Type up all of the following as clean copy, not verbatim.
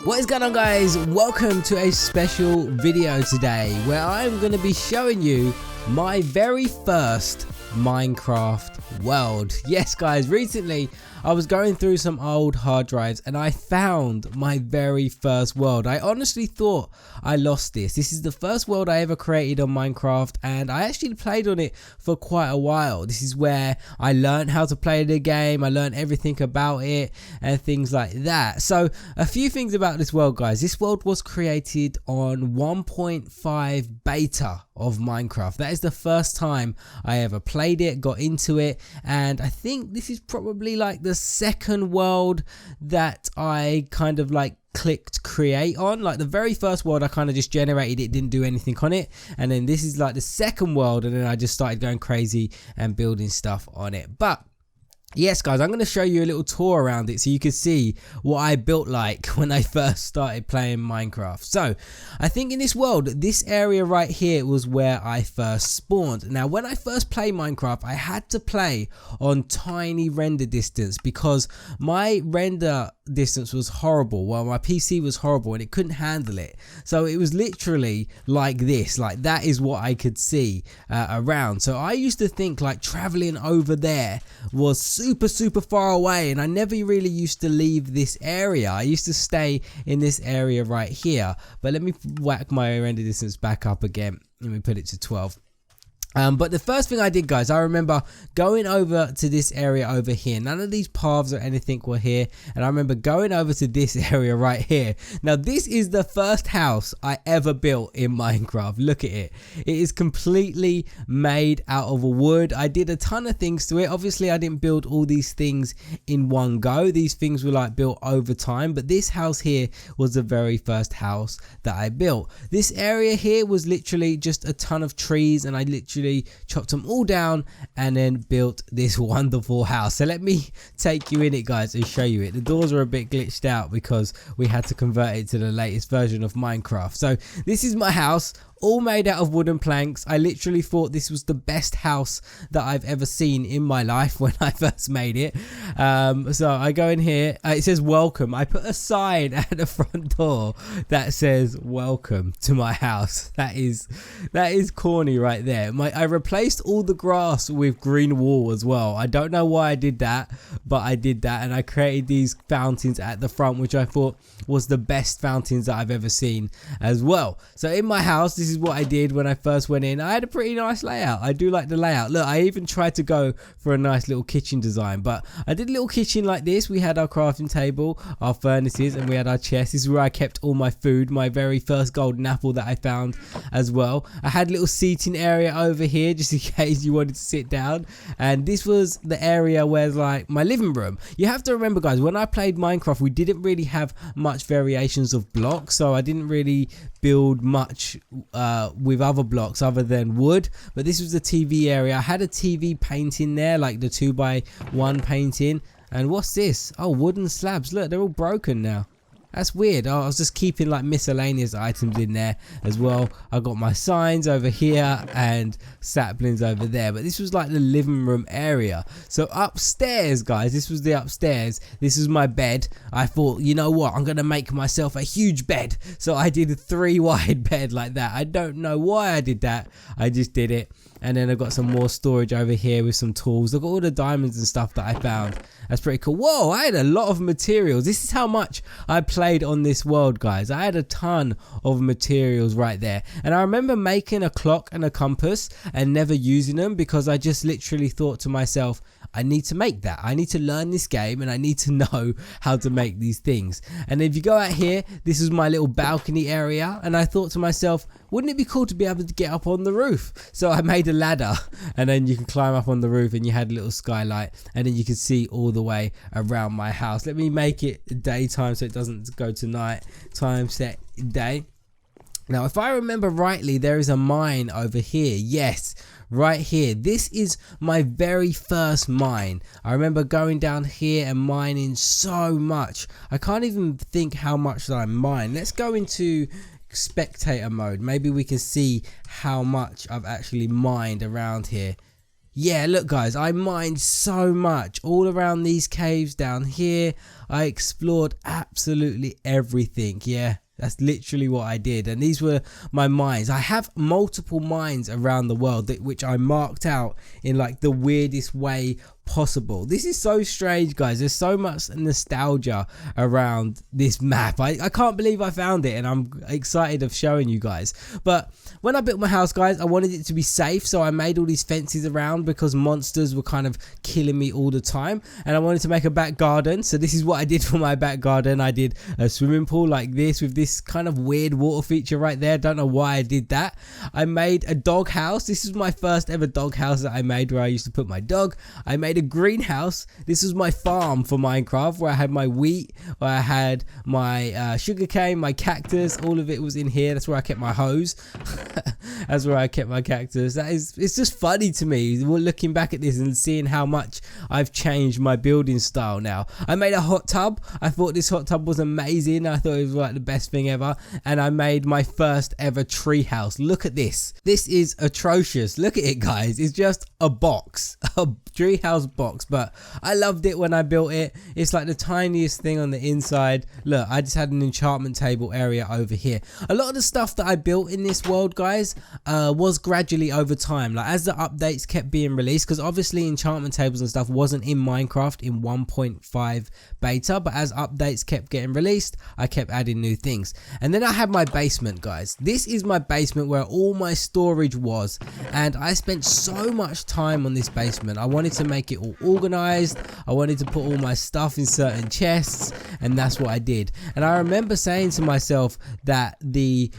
What is going on, guys? Welcome to a special video today where I'm going to be showing you my very first Minecraft world. Yes guys, recently I was going through some old hard drives and I found my very first world. I honestly thought I lost this. This is the first world I ever created on Minecraft, and I actually played on it for quite a while. This is where I learned how to play the game. I learned everything about it and things like that. So a few things about this world, guys. This world was created on 1.5 beta of Minecraft. That is the first time I ever played it, got into it, and I think this is probably like the second world that I kind of like clicked create on. Like the very first world I kind of just generated it, didn't do anything on it, and then this is like the second world, and then I just started going crazy and building stuff on it. But yes guys, I'm going to show you a little tour around it so you can see what I built like when I first started playing Minecraft. So I think in this world, this area right here was where I first spawned. Now when I first played Minecraft, I had to play on tiny render distance because my render distance was horrible. Well, my PC was horrible and it couldn't handle it, so it was literally like this. Like that is what I could see around. So I used to think like traveling over there was super far away, and I never really used to leave this area. I used to stay in this area right here. But let me whack my render distance back up again. Let me put it to 12. But the first thing I did, guys, I remember going over to this area over here. None of these paths or anything were here, and I remember going over to this area right here. Now this is the first house I ever built in Minecraft. Look at it. It is completely made out of wood. I did a ton of things to it. Obviously I didn't build all these things in one go. These things were like built over time, but this house here was the very first house that I built. This area here was literally just a ton of trees, and I literally chopped them all down and then built this wonderful house. So let me take you in it, guys, and show you it. The doors are a bit glitched out because we had to convert it to the latest version of Minecraft. So this is my house, all made out of wooden planks. I literally thought this was the best house that I've ever seen in my life when I first made it. So I go in here, it says welcome. I put a sign at the front door that says welcome to my house. That is corny right there. I replaced all the grass with green wool as well. I don't know why I did that, but I did that, and I created these fountains at the front, which I thought was the best fountains that I've ever seen as well. So in my house, this is what I did when I first went in. I had a pretty nice layout. I do like the layout. Look, I even tried to go for a nice little kitchen design, but I did a little kitchen like this. We had our crafting table, our furnaces, and we had our chest. This is where I kept all my food, my very first golden apple that I found as well. I had a little seating area over here just in case you wanted to sit down, and this was the area where like my living room. You have to remember, guys, when I played Minecraft, we didn't really have much variations of blocks, so I didn't really build much with other blocks other than wood. But this was the TV area. I had a TV painting there, like the 2x1 painting. And what's this? Oh, wooden slabs. Look, they're all broken now. That's weird. I was just keeping like miscellaneous items in there as well. I got my signs over here and saplings over there. But this was like the living room area. So upstairs, guys, this was the upstairs. This is my bed. I thought, you know what? I'm going to make myself a huge bed. So I did a 3-wide bed like that. I don't know why I did that. I just did it. And then I've got some more storage over here with some tools. I've got all the diamonds and stuff that I found. That's pretty cool. Whoa, I had a lot of materials. This is how much I played on this world, guys. I had a ton of materials right there. And I remember making a clock and a compass and never using them because I just literally thought to myself, I need to make that. I need to learn this game and I need to know how to make these things. And if you go out here, this is my little balcony area, and I thought to myself, wouldn't it be cool to be able to get up on the roof? So I made a ladder, and then you can climb up on the roof, and you had a little skylight, and then you could see all the way around my house. Let me make it daytime so it doesn't go to night time. Set day. Now if I remember rightly, there is a mine over here. Yes, right here. This is my very first mine. I remember going down here and mining so much. I can't even think how much that I mined. Let's go into spectator mode. Maybe we can see how much I've actually mined around here. Yeah, look guys, I mined so much all around these caves down here. I explored absolutely everything. Yeah, that's literally what I did, and these were my mines. I have multiple mines around the world which I marked out in like the weirdest way possible. This is so strange, guys. There's so much nostalgia around this map. I can't believe I found it, and I'm excited of showing you guys. But when I built my house, guys, I wanted it to be safe, so I made all these fences around because monsters were kind of killing me all the time, and I wanted to make a back garden. So this is what I did for my back garden. I did a swimming pool like this with this kind of weird water feature right there. Don't know why I did that. I made a dog house. This is my first ever dog house that I made, where I used to put my dog. I made a greenhouse. This was my farm for Minecraft, where I had my wheat, where I had my sugarcane, my cactus. All of it was in here. That's where I kept my hose. That's where I kept my cactus. It's just funny to me looking back at this and seeing how much I've changed my building style now. I made a hot tub. I thought this hot tub was amazing. I thought it was like the best thing ever. And I made my first ever tree house. Look at this. This is atrocious. Look at it, guys. It's just a box, a treehouse box, but I loved it when I built it. It's like the tiniest thing on the inside. Look, I just had an enchantment table area over here. A lot of the stuff that I built in this world, guys, was gradually over time, like as the updates kept being released, because obviously enchantment tables and stuff wasn't in Minecraft in 1.5 beta, but as updates kept getting released, I kept adding new things. And then I had my basement, guys. This is my basement where all my storage was, and I spent so much time on this basement. I wanted to make it all organized. I wanted to put all my stuff in certain chests, and that's what I did. And I remember saying to myself that the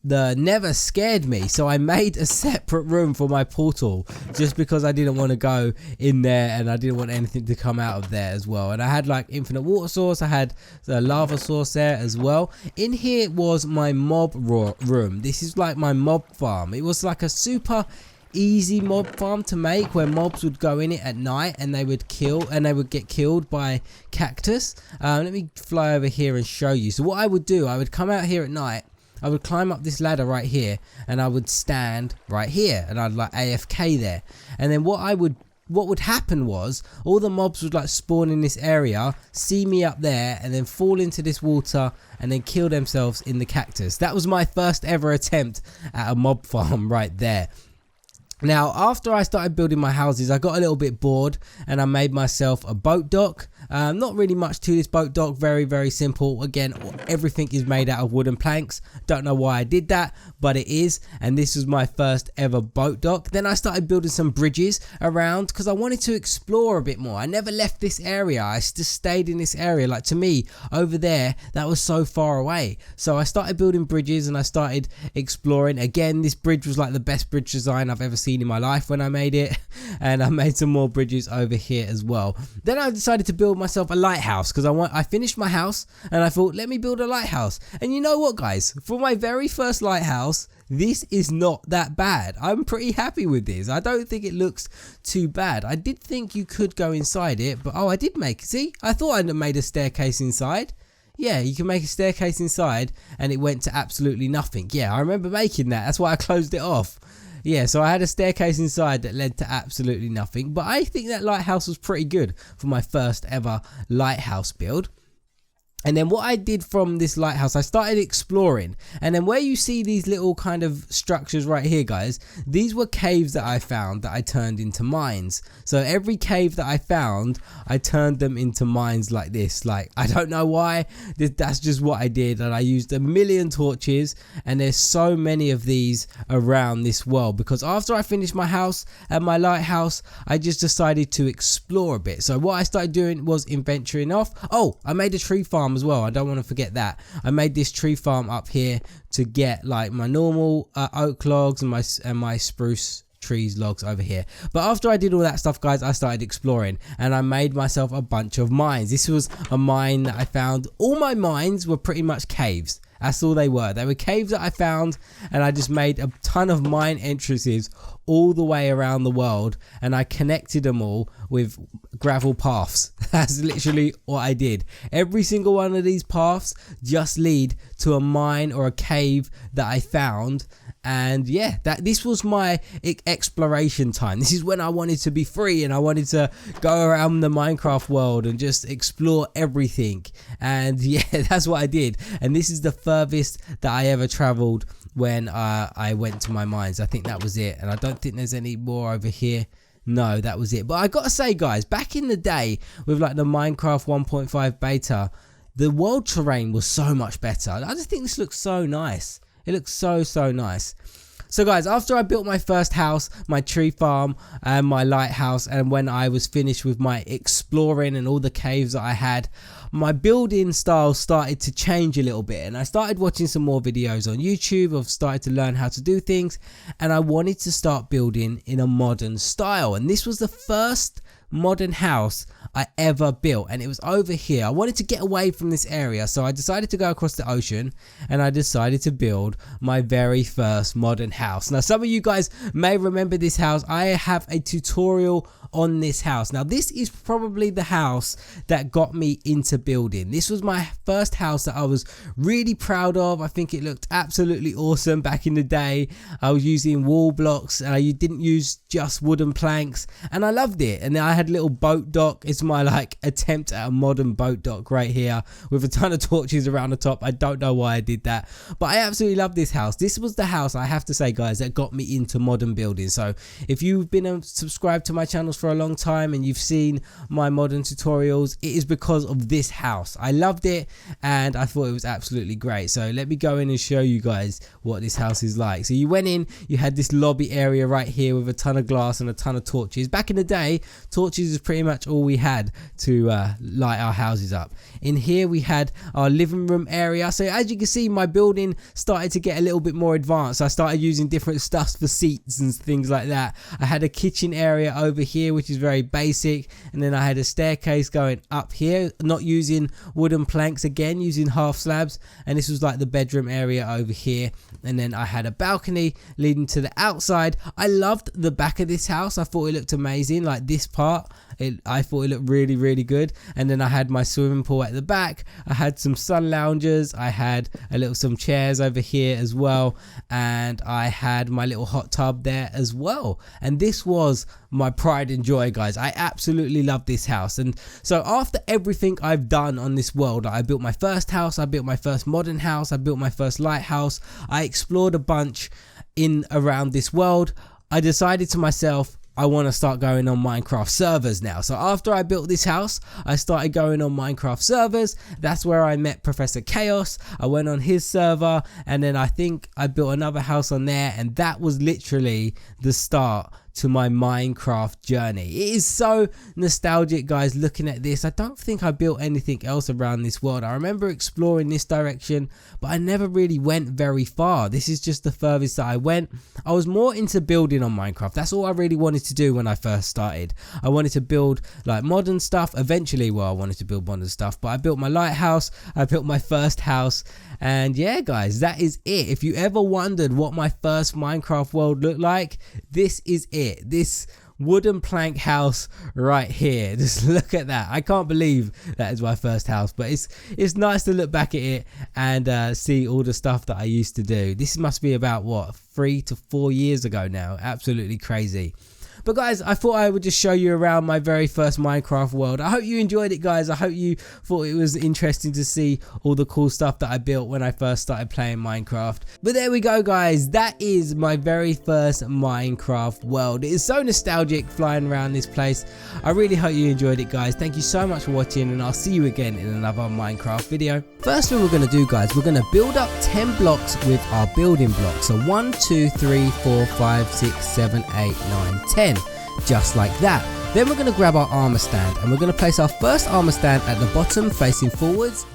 Nether scared me, so I made a separate room for my portal, just because I didn't want to go in there and I didn't want anything to come out of there as well. And I had like infinite water source. I had the lava source there as well. In here was my mob room. This is like my mob farm. It was like a super easy mob farm to make, where mobs would go in it at night and they would get killed by cactus. Let me fly over here and show you. So what I would do, I would come out here at night, I would climb up this ladder right here, and I would stand right here, and I'd like AFK there. And then what would happen was all the mobs would like spawn in this area, see me up there, and then fall into this water and then kill themselves in the cactus. That was my first ever attempt at a mob farm right there. Now, after I started building my houses, I got a little bit bored and I made myself a boat dock. Not really much to this boat dock, very, very simple. Again, everything is made out of wooden planks. Don't know why I did that, but it is. And this was my first ever boat dock. Then I started building some bridges around because I wanted to explore a bit more. I never left this area. I just stayed in this area. Like, to me, over there, that was so far away. So I started building bridges and I started exploring. Again, this bridge was like the best bridge design I've ever seen in my life when I made it, and I made some more bridges over here as well. Then I decided to build myself a lighthouse because I finished my house and I thought, let me build a lighthouse. And you know what, guys, for my very first lighthouse, this is not that bad. I'm pretty happy with this. I don't think it looks too bad. I did think you could go inside it, but oh, I did make, see, I thought I'd made a staircase inside. Yeah, you can make a staircase inside and it went to absolutely nothing. Yeah, I remember making that. That's why I closed it off. Yeah, so I had a staircase inside that led to absolutely nothing, but I think that lighthouse was pretty good for my first ever lighthouse build. And then what I did from this lighthouse, I started exploring, and then where you see these little kind of structures right here, guys, these were caves that I found that I turned into mines. So every cave that I found, I turned them into mines like this. Like, I don't know why, that's just what I did, and I used a million torches, and there's so many of these around this world, because after I finished my house and my lighthouse, I just decided to explore a bit. So what I started doing was venturing off. Oh, I made a tree farm as well. I don't want to forget that. I made this tree farm up here to get like my normal oak logs and my spruce trees logs over here. But after I did all that stuff, guys, I started exploring and I made myself a bunch of mines. This was a mine that I found. All my mines were pretty much caves. That's all they were. They were caves that I found, and I just made a ton of mine entrances all the way around the world, and I connected them all with gravel paths. That's literally what I did. Every single one of these paths just lead to a mine or a cave that I found, And yeah, this was my exploration time. This is when I wanted to be free and I wanted to go around the Minecraft world and just explore everything. And yeah, that's what I did. And this is the furthest that I ever traveled when I went to my mines. I think that was it, and I don't think there's any more over here. No, that was it. But I gotta say, guys, back in the day with like the Minecraft 1.5 beta, the world terrain was so much better. I just think this looks so nice. It looks so nice. So guys, after I built my first house, my tree farm and my lighthouse, and when I was finished with my exploring and all the caves that I had, my building style started to change a little bit, and I started watching some more videos on YouTube. I've started to learn how to do things, and I wanted to start building in a modern style. And this was the first modern house I ever built, and it was over here. I wanted to get away from this area, so I decided to go across the ocean and I decided to build my very first modern house. Now, some of you guys may remember this house. I have a tutorial on this house. Now, this is probably the house that got me into building. This was my first house that I was really proud of. I think it looked absolutely awesome back in the day. I was using wall blocks. You didn't use just wooden planks, and I loved it. And then I had a little boat dock. It's my like attempt at a modern boat dock right here with a ton of torches around the top. I don't know why I did that, but I absolutely love this house. This was the house, I have to say, guys, that got me into modern building. So if you've been subscribed to my channels for a long time and you've seen my modern tutorials, it is because of this house. I loved it and I thought it was absolutely great. So let me go in and show you guys what this house is like. So you went in, you had this lobby area right here with a ton of glass and a ton of torches. Back in the day, torches is pretty much all we had to light our houses up. In here we had our living room area. So as you can see, my building started to get a little bit more advanced. I started using different stuffs for seats and things like that. I had a kitchen area over here, which is very basic, and then I had a staircase going up here, not using wooden planks, again using half slabs, and this was like the bedroom area over here. And then I had a balcony leading to the outside. I loved the back of this house. I thought it looked amazing, like this part. I thought it looked really good. And then I had my swimming pool at the back. I had some sun loungers. I had some chairs over here as well, and I had my little hot tub there as well. And this was my pride and joy, guys. I absolutely love this house. And so after everything I've done on this world, I built my first house, I built my first modern house, I built my first lighthouse, I explored a bunch in around this world, I decided to myself, I want to start going on Minecraft servers now. So after I built this house, I started going on Minecraft servers. That's where I met Professor Chaos. I went on his server, and then I think I built another house on there, and that was literally the start to my Minecraft journey. It is so nostalgic, guys, looking at this. I don't think I built anything else around this world. I remember exploring this direction, but I never really went very far. This is just the furthest that I went. I was more into building on Minecraft. That's all I really wanted to do when I first started. I wanted to build like modern stuff. Eventually, well, I wanted to build modern stuff, but I built my lighthouse, I built my first house, and yeah, guys, that is it. If you ever wondered what my first Minecraft world looked like, this is it. This wooden plank house right here. Just look at that. I can't believe that is my first house, but it's nice to look back at it and see all the stuff that I used to do. This must be about what, 3 to 4 years ago now. Absolutely crazy. But guys, I thought I would just show you around my very first Minecraft world. I hope you enjoyed it, guys. I hope you thought it was interesting to see all the cool stuff that I built when I first started playing Minecraft. But there we go, guys. That is my very first Minecraft world. It is so nostalgic flying around this place. I really hope you enjoyed it, guys. Thank you so much for watching, and I'll see you again in another Minecraft video. First thing we're going to do, guys, we're going to build up 10 blocks with our building blocks. So 1, 2, 3, 4, 5, 6, 7, 8, 9, 10. Just like that. Then we're going to grab our armor stand, and we're going to place our first armor stand at the bottom facing forwards.